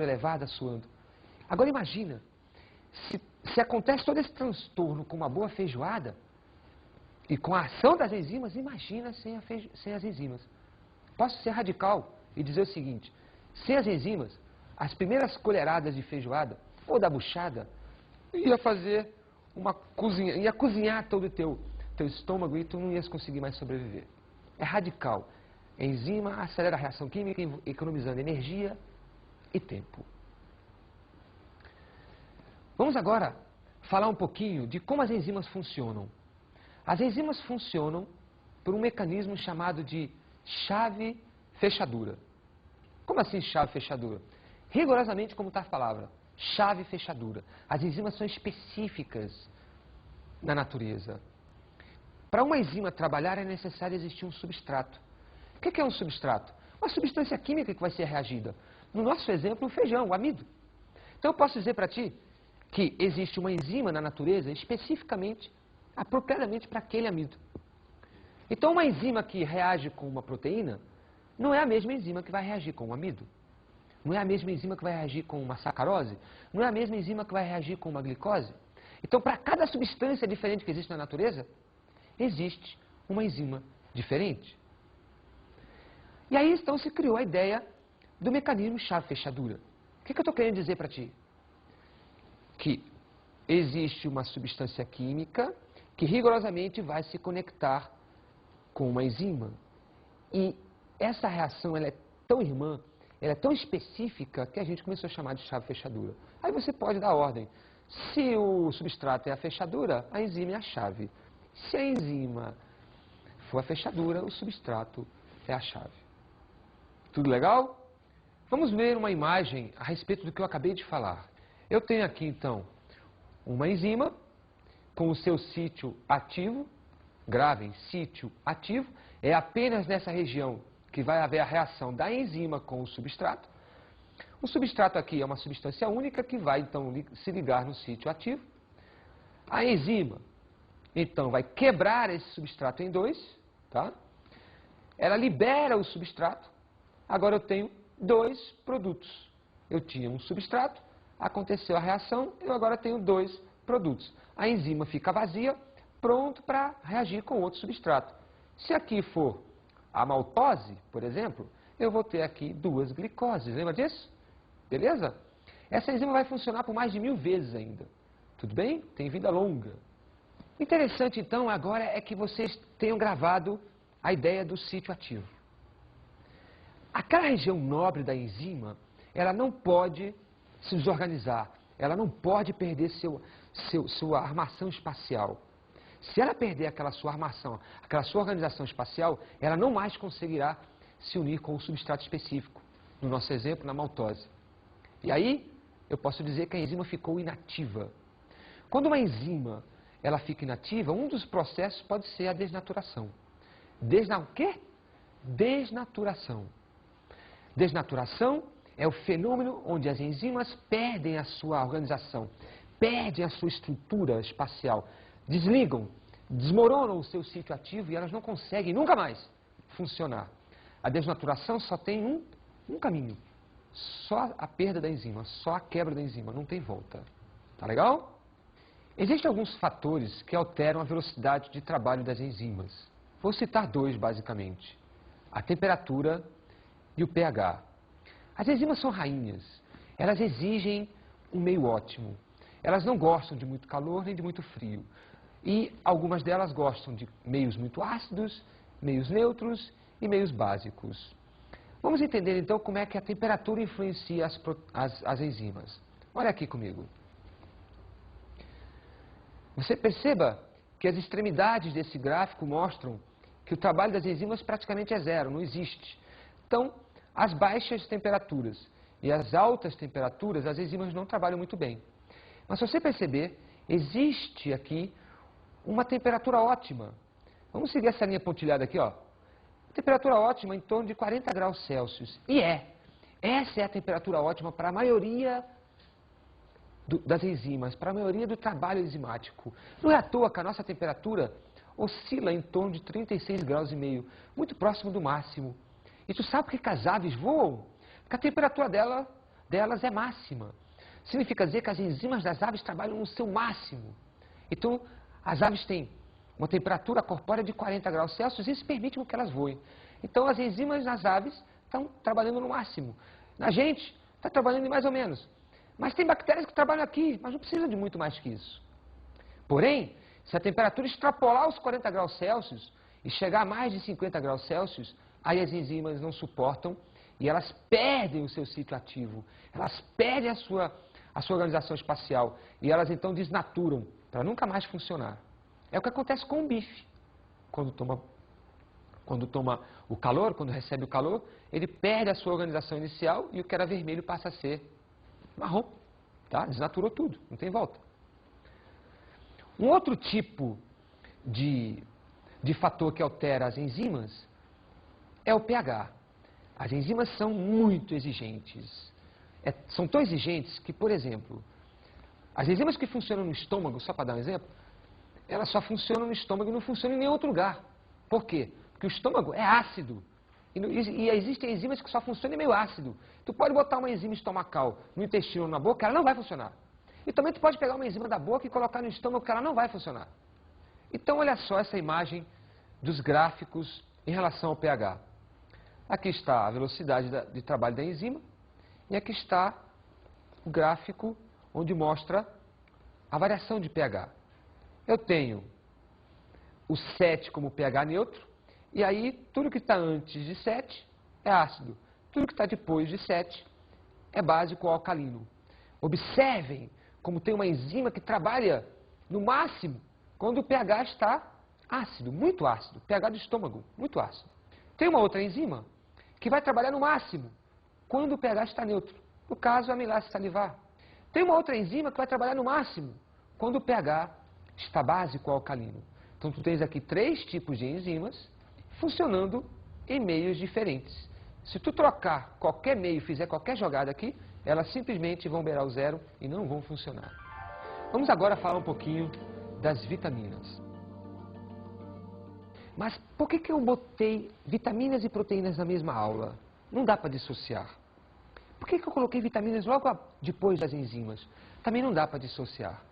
elevada, suando. Agora imagina, se acontece todo esse transtorno com uma boa feijoada, e com a ação das enzimas, imagina sem as enzimas. Posso ser radical e dizer o seguinte: sem as enzimas, as primeiras colheradas de feijoada, ou da buchada, ia fazer uma cozinha, ia cozinhar todo o teu estômago e tu não ias conseguir mais sobreviver. É radical. A enzima acelera a reação química, economizando energia e tempo. Vamos agora falar um pouquinho de como as enzimas funcionam. As enzimas funcionam por um mecanismo chamado de chave-fechadura. Como assim chave-fechadura? Rigorosamente como está a palavra, chave-fechadura. As enzimas são específicas na natureza. Para uma enzima trabalhar é necessário existir um substrato. O que é um substrato? Uma substância química que vai ser reagida. No nosso exemplo, o feijão, o amido. Então eu posso dizer para ti que existe uma enzima na natureza especificamente, apropriadamente para aquele amido. Então uma enzima que reage com uma proteína não é a mesma enzima que vai reagir com o amido. Não é a mesma enzima que vai reagir com uma sacarose. Não é a mesma enzima que vai reagir com uma glicose. Então para cada substância diferente que existe na natureza, existe uma enzima diferente. E aí então se criou a ideia do mecanismo chave-fechadura. O que eu estou querendo dizer para ti? Que existe uma substância química que rigorosamente vai se conectar com uma enzima. E essa reação ela é tão irmã, ela é tão específica que a gente começou a chamar de chave-fechadura. Aí você pode dar ordem. Se o substrato é a fechadura, a enzima é a chave. Se a enzima for a fechadura, o substrato é a chave. Tudo legal? Vamos ver uma imagem a respeito do que eu acabei de falar. Eu tenho aqui, então, uma enzima com o seu sítio ativo. Gravem, sítio ativo. É apenas nessa região que vai haver a reação da enzima com o substrato. O substrato aqui é uma substância única que vai, então, se ligar no sítio ativo. A enzima, então, vai quebrar esse substrato em dois, tá? Ela libera o substrato. Agora eu tenho dois produtos. Eu tinha um substrato, aconteceu a reação, eu agora tenho dois produtos. A enzima fica vazia, pronto para reagir com outro substrato. Se aqui for a maltose, por exemplo, eu vou ter aqui duas glicoses. Lembra disso? Beleza? Essa enzima vai funcionar por mais de 1000 vezes ainda. Tudo bem? Tem vida longa. Interessante, então, agora é que vocês tenham gravado a ideia do sítio ativo. Aquela região nobre da enzima, ela não pode se desorganizar, ela não pode perder sua armação espacial. Se ela perder aquela sua armação, aquela sua organização espacial, ela não mais conseguirá se unir com o substrato específico, no nosso exemplo, na maltose. E aí, eu posso dizer que a enzima ficou inativa. Quando uma enzima ela fica inativa, um dos processos pode ser a desnaturação. O quê? Desnaturação. Desnaturação é o fenômeno onde as enzimas perdem a sua organização, perdem a sua estrutura espacial, desligam, desmoronam o seu sítio ativo e elas não conseguem nunca mais funcionar. A desnaturação só tem um caminho, só a perda da enzima, só a quebra da enzima, não tem volta. Tá legal? Existem alguns fatores que alteram a velocidade de trabalho das enzimas. Vou citar dois, basicamente. A temperatura e o pH. As enzimas são rainhas. Elas exigem um meio ótimo. Elas não gostam de muito calor nem de muito frio. E algumas delas gostam de meios muito ácidos, meios neutros e meios básicos. Vamos entender, então, como é que a temperatura influencia as enzimas. Olha aqui comigo. Você perceba que as extremidades desse gráfico mostram que o trabalho das enzimas praticamente é zero, não existe. Então, as baixas temperaturas e as altas temperaturas, as enzimas não trabalham muito bem. Mas se você perceber, existe aqui uma temperatura ótima. Vamos seguir essa linha pontilhada aqui, ó. Temperatura ótima em torno de 40 graus Celsius. E essa é a temperatura ótima para a maioria das enzimas, para a maioria do trabalho enzimático. Não é à toa que a nossa temperatura oscila em torno de 36 graus e meio, muito próximo do máximo. E tu sabe por que as aves voam? Porque a temperatura dela delas é máxima. Significa dizer que as enzimas das aves trabalham no seu máximo. Então, as aves têm uma temperatura corpórea de 40 graus Celsius e isso permite que elas voem. Então, as enzimas nas aves estão trabalhando no máximo. Na gente, está trabalhando em mais ou menos. Mas tem bactérias que trabalham aqui, mas não precisa de muito mais que isso. Porém, se a temperatura extrapolar os 40 graus Celsius e chegar a mais de 50 graus Celsius, aí as enzimas não suportam e elas perdem o seu ciclo ativo, elas perdem a sua organização espacial e elas então desnaturam para nunca mais funcionar. É o que acontece com o bife. Quando toma o calor, quando recebe o calor, ele perde a sua organização inicial e o que era vermelho passa a ser marrom. Tá? Desnaturou tudo, não tem volta. Um outro tipo de fator que altera as enzimas é o pH. As enzimas são muito exigentes. São tão exigentes que, por exemplo, as enzimas que funcionam no estômago, só para dar um exemplo, elas só funcionam no estômago e não funcionam em nenhum outro lugar. Por quê? Porque o estômago é ácido. E existem enzimas que só funcionam em meio ácido. Tu pode botar uma enzima estomacal no intestino ou na boca, ela não vai funcionar. E também tu pode pegar uma enzima da boca e colocar no estômago, que ela não vai funcionar. Então, olha só essa imagem dos gráficos em relação ao pH. Aqui está a velocidade de trabalho da enzima e aqui está o gráfico onde mostra a variação de pH. Eu tenho o 7 como pH neutro, e aí tudo que está antes de 7 é ácido, tudo que está depois de 7 é básico ou alcalino. Observem como tem uma enzima que trabalha no máximo quando o pH está ácido, muito ácido, pH do estômago, muito ácido. Tem uma outra enzima que vai trabalhar no máximo quando o pH está neutro, no caso a amilase salivar. Tem uma outra enzima que vai trabalhar no máximo quando o pH está básico ou alcalino. Então, tu tens aqui 3 tipos de enzimas funcionando em meios diferentes. Se tu trocar qualquer meio e fizer qualquer jogada aqui, elas simplesmente vão beirar o zero e não vão funcionar. Vamos agora falar um pouquinho das vitaminas. Mas por que eu botei vitaminas e proteínas na mesma aula? Não dá para dissociar. Por que eu coloquei vitaminas logo depois das enzimas? Também não dá para dissociar.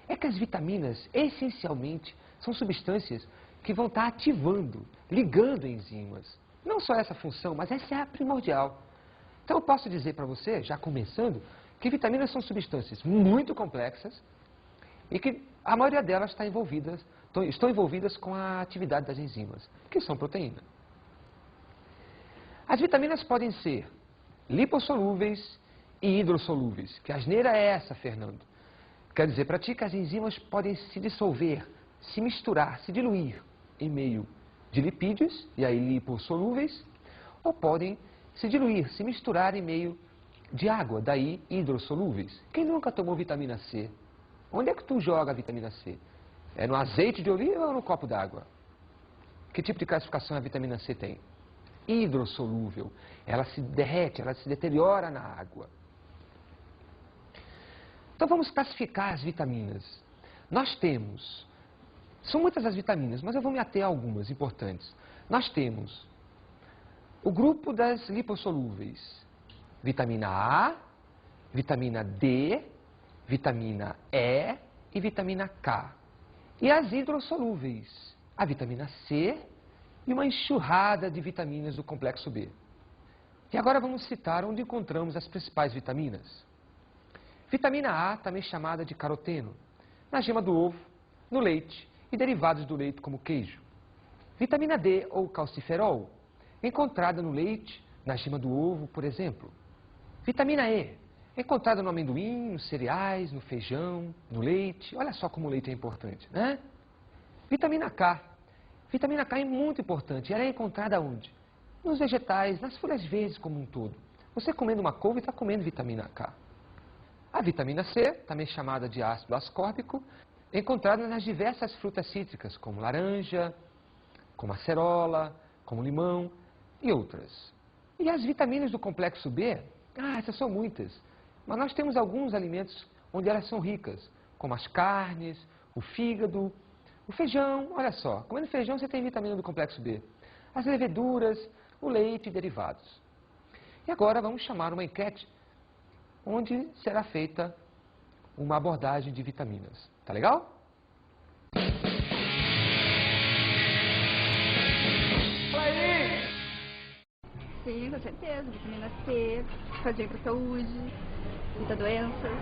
É que as vitaminas, essencialmente, são substâncias que vão estar ativando, ligando enzimas. Não só essa função, mas essa é a primordial. Então eu posso dizer para você, já começando, que vitaminas são substâncias muito complexas e que a maioria delas estão envolvidas com a atividade das enzimas, que são proteínas. As vitaminas podem ser lipossolúveis e hidrossolúveis. Que asneira é essa, Fernando? Quer dizer para ti que as enzimas podem se dissolver, se misturar, se diluir em meio de lipídios, e aí lipossolúveis, ou podem se diluir, se misturar em meio de água, daí hidrossolúveis. Quem nunca tomou vitamina C? Onde é que tu joga a vitamina C? É no azeite de oliva ou no copo d'água? Que tipo de classificação a vitamina C tem? Hidrossolúvel. Ela se derrete, ela se deteriora na água. Então vamos classificar as vitaminas. Nós temos, são muitas as vitaminas, mas eu vou me ater a algumas importantes. Nós temos o grupo das lipossolúveis. Vitamina A, vitamina D, vitamina E e vitamina K. E as hidrossolúveis, a vitamina C e uma enxurrada de vitaminas do complexo B. E agora vamos citar onde encontramos as principais vitaminas. Vitamina A, também chamada de caroteno, na gema do ovo, no leite e derivados do leite como queijo. Vitamina D, ou calciferol, encontrada no leite, na gema do ovo, por exemplo. Vitamina E, encontrada no amendoim, nos cereais, no feijão, no leite. Olha só como o leite é importante, né? Vitamina K. Vitamina K é muito importante. Ela é encontrada onde? Nos vegetais, nas folhas verdes como um todo. Você comendo uma couve está comendo vitamina K. A vitamina C, também chamada de ácido ascórbico, é encontrada nas diversas frutas cítricas, como laranja, como acerola, como limão e outras. E as vitaminas do complexo B, essas são muitas, mas nós temos alguns alimentos onde elas são ricas, como as carnes, o fígado, o feijão, olha só, comendo feijão você tem vitamina do complexo B, as leveduras, o leite e derivados. E agora vamos chamar uma enquete onde será feita uma abordagem de vitaminas. Tá legal? Sim, com certeza. Vitamina C, faz bem pra saúde, evita doenças.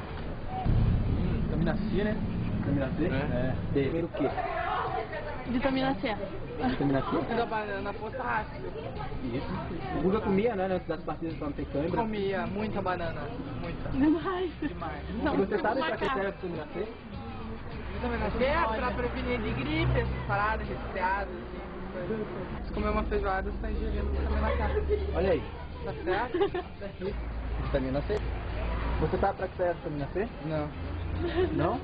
Vitamina C, né? Vitamina C? É. Primeiro o quê? Vitamina C. Vitamina C? Da banana, potássio. Isso. O Guga comia, né? Antes das partidas pra não ter cãibra. Comia muita banana. Muita. Demais. Demais. E você sabe pra que serve a vitamina C? Vitamina C é pra prevenir de gripe, essas paradas, resfriados, assim. Se comer uma feijoada, você tá ingerindo vitamina C. Olha aí. Tá certo? Vitamina C. Você sabe pra que serve a vitamina C? Não. Não?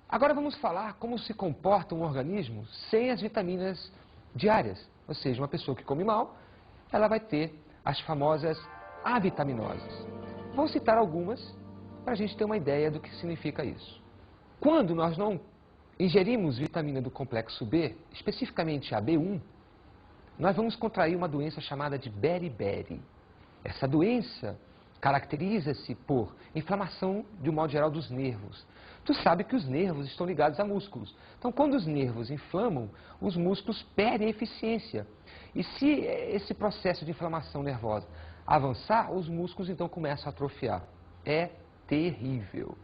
Agora vamos falar como se comporta um organismo sem as vitaminas diárias. Ou seja, uma pessoa que come mal, ela vai ter as famosas avitaminoses. Vou citar algumas para a gente ter uma ideia do que significa isso. Quando nós não ingerimos vitamina do complexo B, especificamente a B1, nós vamos contrair uma doença chamada de beriberi. Essa doença caracteriza-se por inflamação, de um modo geral, dos nervos. Tu sabe que os nervos estão ligados a músculos. Então, quando os nervos inflamam, os músculos perdem eficiência. E se esse processo de inflamação nervosa avançar, os músculos então começam a atrofiar. É terrível.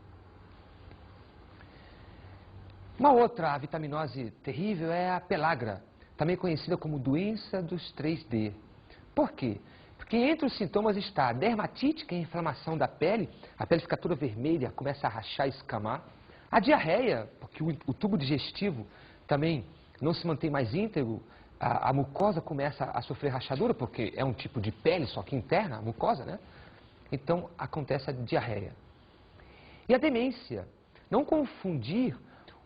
Uma outra vitaminose terrível é a pelagra, também conhecida como doença dos 3D. Por quê? Porque entre os sintomas está a dermatite, que é a inflamação da pele, a pele fica toda vermelha, começa a rachar e escamar. A diarreia, porque o tubo digestivo também não se mantém mais íntegro, a mucosa começa a sofrer rachadura, porque é um tipo de pele, só que interna, a mucosa, né? Então acontece a diarreia. E a demência, não confundir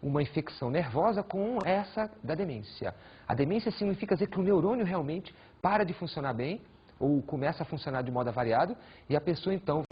uma infecção nervosa com essa da demência. A demência significa dizer que o neurônio realmente para de funcionar bem, ou começa a funcionar de modo avariado, e a pessoa então